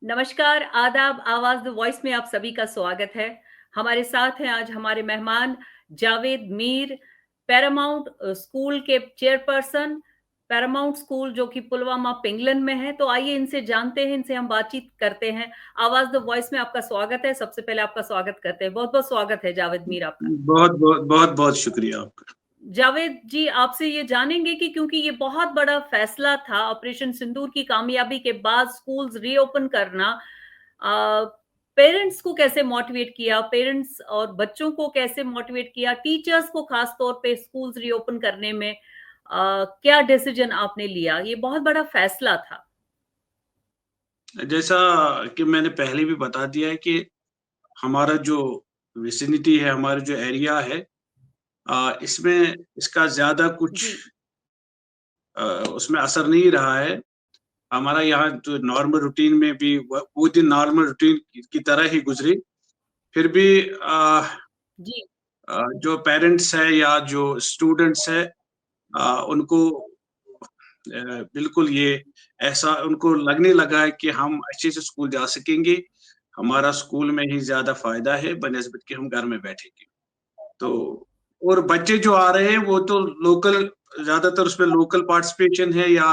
नमस्कार, आदाब, आवाज़ द वॉइस में आप सभी का स्वागत है। हमारे साथ हैं आज हमारे मेहमान जावेद मीर, पैरामाउंट स्कूल के चेयरपर्सन, पैरामाउंट स्कूल जो कि पुलवामा पिंगलन में है। तो आइए इनसे जानते हैं, इनसे हम बातचीत करते हैं। आवाज़ द वॉइस में आपका स्वागत है। सबसे पहले आपका स्वागत करते हैं। बहुत-बहुत स्वागत है जावेद मीर आपका। बहुत शुक्रिया आपका। जावेद जी, आपसे ये जानेंगे कि क्योंकि ये बहुत बड़ा फैसला था ऑपरेशन सिंदूर की कामयाबी के बाद स्कूल्स रीओपन करना, पेरेंट्स को कैसे मोटिवेट किया, पेरेंट्स और बच्चों को कैसे मोटिवेट किया, टीचर्स को खास तौर पे स्कूल्स रीओपन करने में क्या डिसीजन आपने लिया? ये बहुत बड़ा फैसला था। जैसा कि मैंने पहले भी बता दिया है कि हमारा जो विसिनिटी है, हमारा जो एरिया है, इसमें इसका ज़्यादा कुछ जी, उसमें असर नहीं रहा है। हमारा यहाँ जो नॉर्मल रूटीन में भी वो दिन नॉर्मल रूटीन की तरह ही गुज़री। फिर भी जी, जो पेरेंट्स हैं या जो स्टूडेंट्स हैं, उनको बिल्कुल ये ऐसा उनको लगने लगा है कि हम अच्छे से स्कूल जा सकेंगे, हमारा स्कूल में ही ज़्यादा फ़ायदा है बनिस्बत कि हम घर में बैठेंगे। तो और बच्चे जो आ रहे हैं वो तो लोकल, ज़्यादातर उसमें लोकल पार्टिसिपेशन है या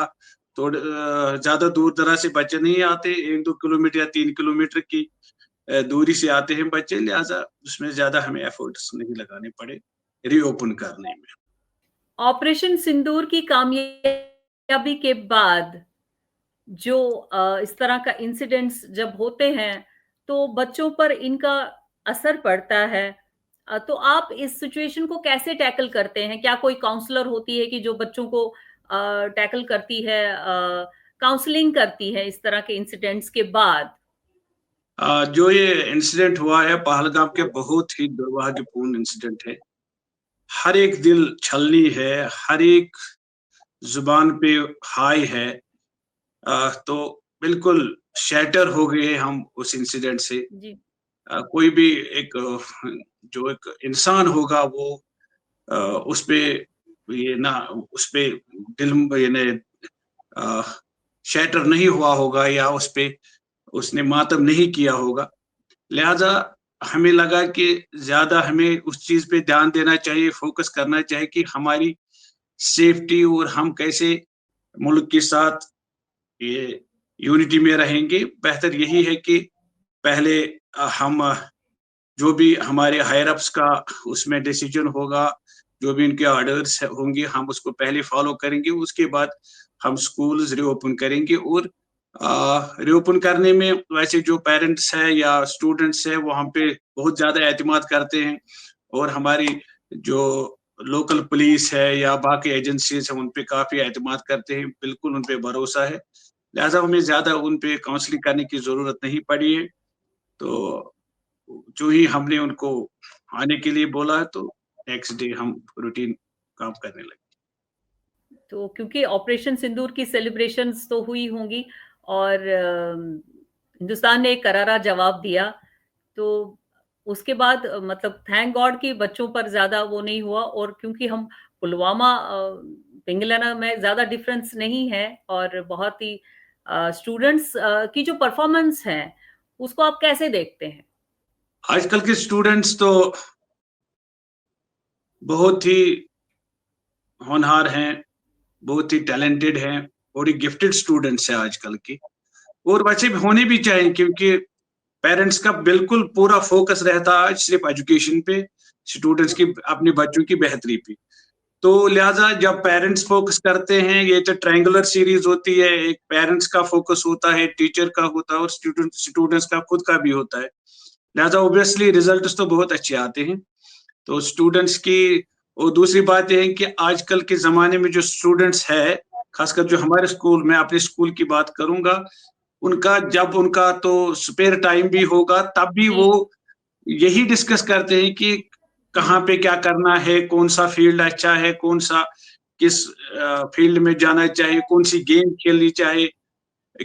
ज़्यादा दूर-दराज से बच्चे नहीं आते, 1-2 किलोमीटर या 3 किलोमीटर की दूरी से आते हैं बच्चे, लिहाज़ा उसमें ज़्यादा हमें एफर्ट्स नहीं लगाने पड़े रीओपन करने में। ऑपरेशन सिंदूर की कामयाबी के बाद जो इस तरह का इंसिडेंट्स जब होते हैं, तो बच्चों पर इनका असर पड़ता है। तो आप इस सिचुएशन को कैसे टैकल करते हैं? क्या कोई काउंसलर होती है कि जो बच्चों को टैकल करती है, काउंसलिंग करती है इस तरह के इंसिडेंट्स के बाद? जो ये इंसिडेंट हुआ है पहलगाम के, बहुत ही दुर्भाग्यपूर्ण इंसिडेंट है। हर एक दिल छलनी है, हर एक ज़ुबान पे हाय है। तो बिल्कुल शैटर हो गए हम उस इंसिडेंट से। जी, कोई भी एक जो एक इंसान होगा वो अ, उस पे ये ना उस पे दिल यानी अ, शैटर नहीं हुआ होगा या उस पे उसने मातम नहीं किया होगा। लिहाज़ा हमें लगा कि ज़्यादा हमें उस चीज़ पे ध्यान देना चाहिए, फ़ोकस करना चाहिए कि हमारी सेफ्टी और हम कैसे मुल्क के साथ ये यूनिटी में रहेंगे। बेहतर यही है कि पहले हम जो भी हमारे हायर अप्स का उसमें डिसीजन होगा, जो भी इनके ऑर्डर्स होंगे, हम उसको पहले फॉलो करेंगे, उसके बाद हम स्कूल्स रीओपन करेंगे। और रीओपन करने में वैसे जो पेरेंट्स हैं या स्टूडेंट्स हैं, वो हम पे बहुत ज़्यादा एतमाद करते हैं और हमारी जो लोकल पुलिस है या बाकी एजेंसीज़ हैं, उन पे काफ़ी एतमाद करते हैं, बिल्कुल उन पे भरोसा है। लिहाज़ा हमें ज़्यादा उन पे काउंसलिंग करने की ज़रूरत नहीं पड़ी है। तो जो ही हमने उनको आने के लिए बोला है, तो नेक्स्ट डे हम रूटीन काम करने लगे। तो क्योंकि ऑपरेशन सिंदूर की सेलिब्रेशंस तो हुई होंगी और हिंदुस्तान ने एक करारा जवाब दिया। तो उसके बाद मतलब थैंक गॉड कि बच्चों पर ज़्यादा वो नहीं हुआ, और क्योंकि हम पुलवामा पिंगलाना में ज़्यादा डिफरेंस नहीं है और बहुत ही स्टूडेंट्स की जो परफॉर्मेंस है, उसको आप कैसे देखते हैं? आजकल के स्टूडेंट्स तो बहुत ही होनहार हैं, बहुत ही टैलेंटेड हैं और ये गिफ्टेड स्टूडेंट्स हैं आजकल के, और वैसे भी होने भी चाहिए क्योंकि पेरेंट्स का बिल्कुल पूरा फोकस रहता है आज सिर्फ एजुकेशन पे, स्टूडेंट्स की अपने बच्चों की बेहतरी पे। तो लिहाजा जब पेरेंट्स फोकस करते हैं, ये तो ट्रायंगुलर सीरीज होती है, एक पेरेंट्स का फोकस होता है, टीचर का होता है और स्टूडेंट्स का खुद का भी होता है। लिहाजा ऑब्वियसली रिजल्ट्स तो बहुत अच्छे आते हैं। तो स्टूडेंट्स की, और दूसरी बात ये है कि आजकल के ज़माने में जो स्टूडेंट्स है, खासकर जो हमारे स्कूल, मैं अपने स्कूल की बात करूँगा, उनका जब उनका तो स्पेयर टाइम भी होगा, तब भी जी, वो यही डिस्कस करते हैं कि कहाँ हुँ, पे क्या करना है, कौन-सा फ़ील्ड अच्छा है, कौन-सा किस फ़ील्ड में जाना चाहिए, कौन-सी गेम खेलनी चाहिए,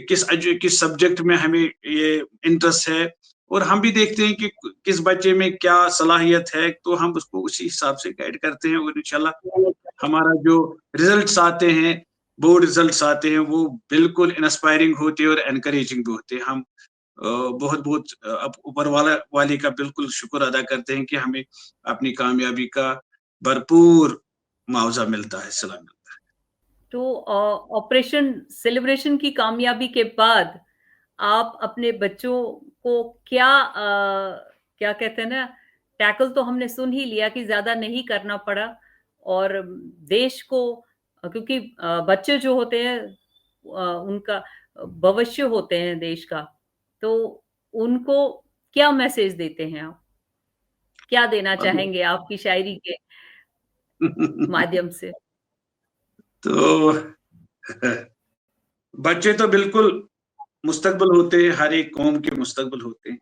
किस सब्जेक्ट में हमें ये इंटरेस्ट है। और हम भी देखते हैं कि किस बच्चे में क्या सलाहियत है, तो हम उसको उसी हिसाब से गाइड करते हैं और इंशाल्लाह हमारा जो रिजल्ट्स आते हैं, बोर्ड रिजल्ट्स आते हैं वो बिल्कुल इंस्पायरिंग होते हैं और एनकरेजिंग भी होते हैं। हम बहुत-बहुत अब ऊपर वाले का बिल्कुल शुक्र अदा करते हैं कि हमें अपनी कामयाबी का भरपूर मुआवज़ा मिलता है, सिला मिलता तो ऑपरेशन सेलिब्रेशन की कामयाबी के बाद आप अपने बच्चों को क्या कहते हैं ना, टैकल तो हमने सुन ही लिया कि ज़्यादा नहीं करना पड़ा और देश को क्योंकि बच्चे जो होते हैं उनका भविष्य होते हैं देश का, तो उनको क्या मैसेज देते हैं आप? क्या देना है। अब चाहेंगे आपकी शायरी के माध्यम से? तो बच्चे तो बिल्कुल मुस्तकबिल होते हैं, हर एक कौम के मुस्तकबिल होते हैं।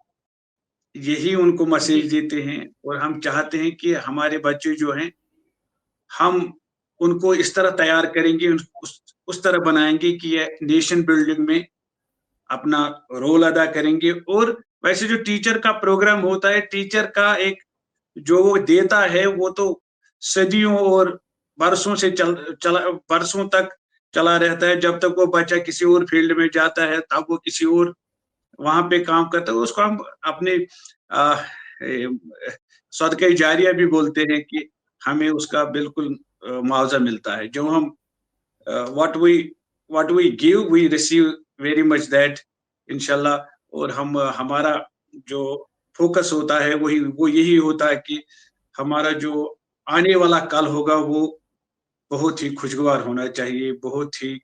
यही उनको मैसेज जी, देते हैं और हम चाहते हैं कि हमारे बच्चे जो हैं, हम उनको इस तरह तैयार करेंगे, उस तरह बनाएँगे कि ये नेशन बिल्डिंग में अपना रोल अदा करेंगे। और वैसे जो टीचर का प्रोग्राम होता है, टीचर का एक जो वो देता है, वो तो सदियों और बरसों से चला बरसों तक चला रहता है। जब तक वो बच्चा किसी और फील्ड में जाता है, तब वो किसी और वहाँ पे काम करता है, उसको हम अपने अ, ए, सदक़े जारिया भी बोलते हैं कि हमें उसका बिल्कुल मुआवज़ा मिलता है। जो हम what we what we give we receive very much that इंशाल्लाह। और हम हमारा जो फ़ोकस होता है वो यही होता है कि हमारा जो आने वाला कल होगा वो बहुत ही खुशगवार होना चाहिए, बहुत ही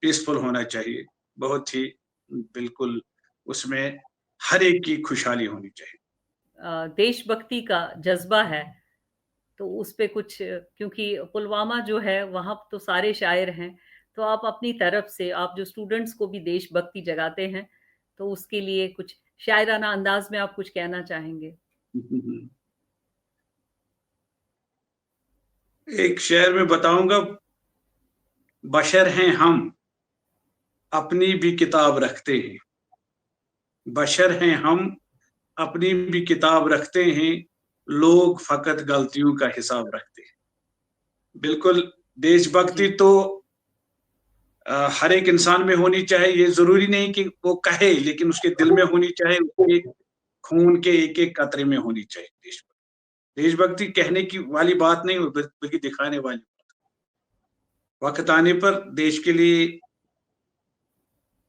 पीसफुल होना चाहिए, बहुत ही बिल्कुल उसमें हर एक की खुशहाली होनी चाहिए। देशभक्ति का जज़्बा है, तो उस पे कुछ क्योंकि पुलवामा जो है, वहाँ तो सारे शायर हैं, तो आप अपनी तरफ से आप जो स्टूडेंट्स को भी देशभक्ति जगाते हैं, तो उसके लिए कुछ शायराना अंदाज़ में आप कुछ कहना चाहेंगे? एक शेर में बताऊँगा, बशर हैं हम, अपनी भी किताब रखते हैं। बशर हैं हम, अपनी भी किताब रखते हैं, लोग फ़कत गलतियों का हिसाब रखते हैं। बिल्कुल, देशभक्ति जी, तो हर एक इंसान में होनी चाहिए। ये ज़रूरी नहीं कि वो कहे, लेकिन उसके दिल में होनी चाहिए, उसके खून के एक-एक कतरे में होनी चाहिए देशभक्ति। देशभक्ति कहने की वाली बात नहीं, बल्कि दिखाने वाली। वक़्त आने पर देश के लिए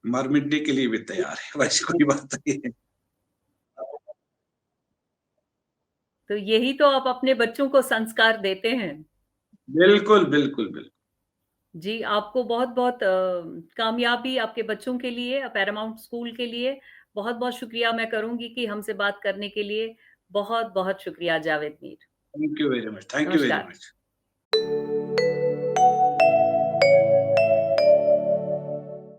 मर मिटने के लिए भी तैयार है, वैसी कोई बात नहीं है। तो यही तो आप अपने बच्चों को संस्कार देते हैं। बिल्कुल, बिल्कुल, बिल्कुल। जी, आपको बहुत-बहुत कामयाबी आपके बच्चों के लिए, पैरामाउंट स्कूल के लिए, बहुत-बहुत शुक्रिया मैं करूँगी कि हमसे बात करने के लिए। बहुत-बहुत शुक्रिया Javed Mir. Thank you very much, thank you very नमस्कार। मच।